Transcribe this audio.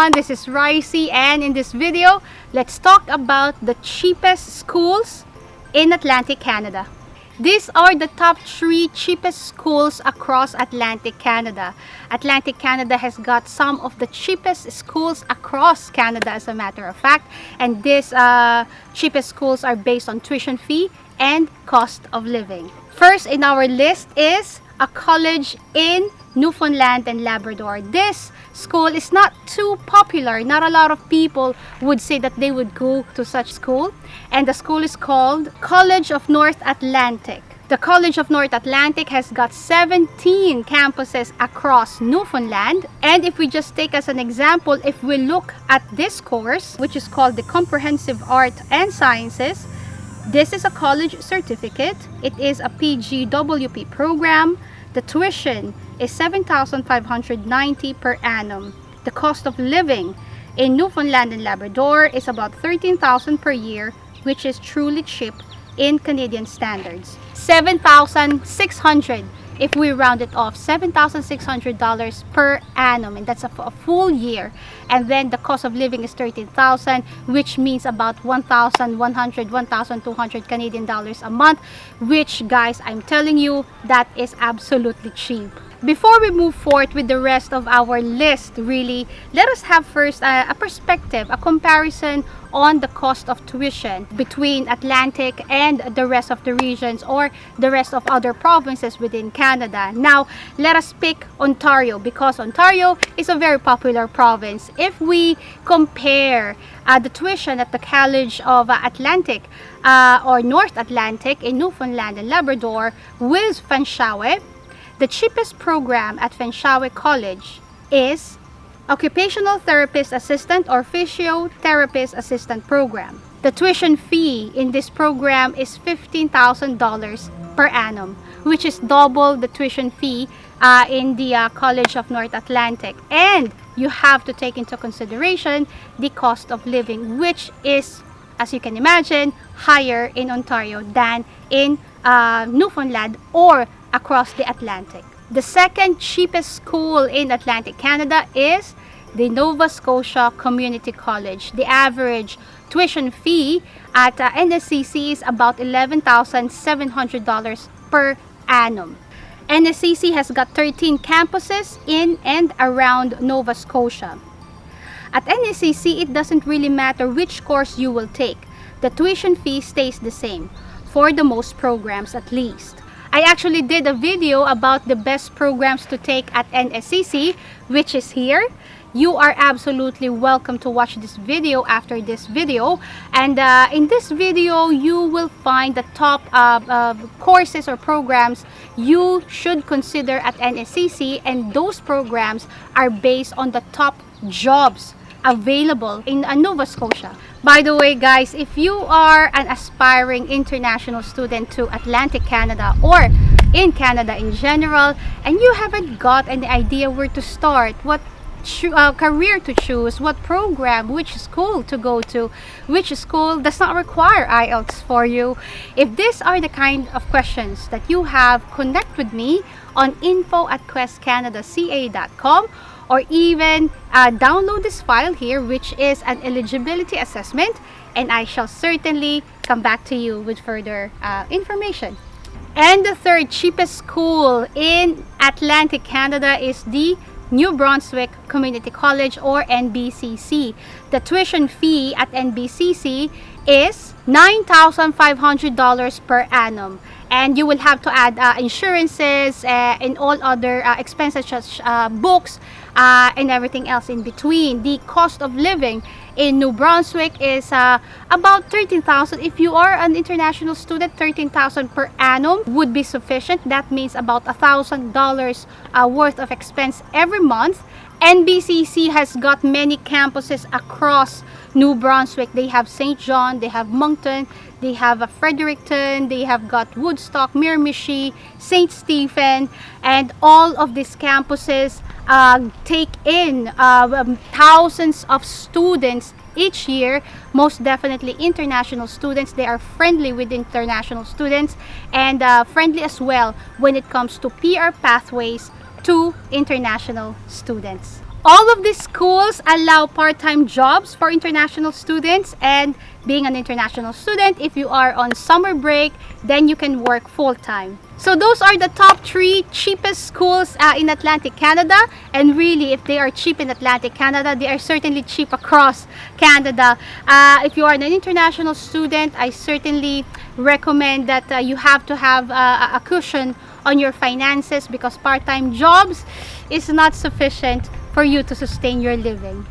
everyone, this is Ricey, and in this video, let's talk about the cheapest schools in Atlantic Canada. These are the top 3 cheapest schools across Atlantic Canada. Atlantic Canada has got some of the cheapest schools across Canada, as a matter of fact, and these cheapest schools are based on tuition fee and cost of living. First in our list is a college in Newfoundland and Labrador. This school is not too popular. Not a lot of people would say that they would go to such school. And the school is called College of North Atlantic. The College of North Atlantic has got 17 campuses across Newfoundland. And if we just take as an example, if we look at this course, which is called the Comprehensive Art and Sciences, this is a college certificate. It is a PGWP program. The tuition is $7,590 per annum. The cost of living in Newfoundland and Labrador is about $13,000 per year, which is truly cheap in Canadian standards. $7,600 if we round it off, $7,600 per annum, and that's a full year. And then the cost of living is $13,000, which means about 1,100, 1,200 Canadian dollars a month, which, guys, I'm telling you, that is absolutely cheap. Before we move forward with the rest of our list, really, let us have first a perspective, a comparison on the cost of tuition between Atlantic and the rest of the regions or the rest of other provinces within Canada. Now, let us pick Ontario because Ontario is a very popular province. If we compare the tuition at the College of Atlantic or North Atlantic in Newfoundland and Labrador with Fanshawe, the cheapest program at Fanshawe College is Occupational Therapist Assistant or Physiotherapist Assistant program. The tuition fee in this program is $15,000 per annum, which is double the tuition fee in the College of North Atlantic. And you have to take into consideration the cost of living, which is, as you can imagine, higher in Ontario than in Newfoundland or across the Atlantic. The second cheapest school in Atlantic Canada is the Nova Scotia Community College. The average tuition fee at NSCC is about $11,700 per annum. NSCC has got 13 campuses in and around Nova Scotia. At NSCC, it doesn't really matter which course you will take. The tuition fee stays the same, for the most programs at least. I actually did a video about the best programs to take at NSCC, which is here. You are absolutely welcome to watch this video after this video. And in this video, you will find the top courses or programs you should consider at NSCC. And those programs are based on the top jobs available in Nova Scotia. By the way, guys, if you are an aspiring international student to Atlantic Canada or in Canada in general, and you haven't got any idea where to start, what career to choose, what program, which school to go to, which school does not require IELTS for you, if these are the kind of questions that you have, connect with me on info@questcanadaca.com, or even download this file here, which is an eligibility assessment, and I shall certainly come back to you with further information. And the third cheapest school in Atlantic Canada is the New Brunswick Community College or NBCC. The tuition fee at NBCC is $9,500 per annum. And you will have to add insurances and all other expenses such as books and everything else in between. The cost of living in New Brunswick is about $13,000. If you are an international student, $13,000 per annum would be sufficient. That means about $1,000 worth of expense every month. NBCC has got many campuses across New Brunswick. They have St. John, they have Moncton, they have Fredericton, they have got Woodstock, Miramichi, St. Stephen, and all of these campuses take in thousands of students each year. Most definitely international students. They are friendly with international students and friendly as well when it comes to PR pathways to international students. All of these schools allow part-time jobs for international students, and being an international student, if you are on summer break, then you can work full-time. So those are the top 3 cheapest schools in Atlantic Canada, and really, if they are cheap in Atlantic Canada, they are certainly cheap across Canada. If you are an international student, I certainly recommend that you have to have a cushion on your finances, because part-time jobs is not sufficient for you to sustain your living.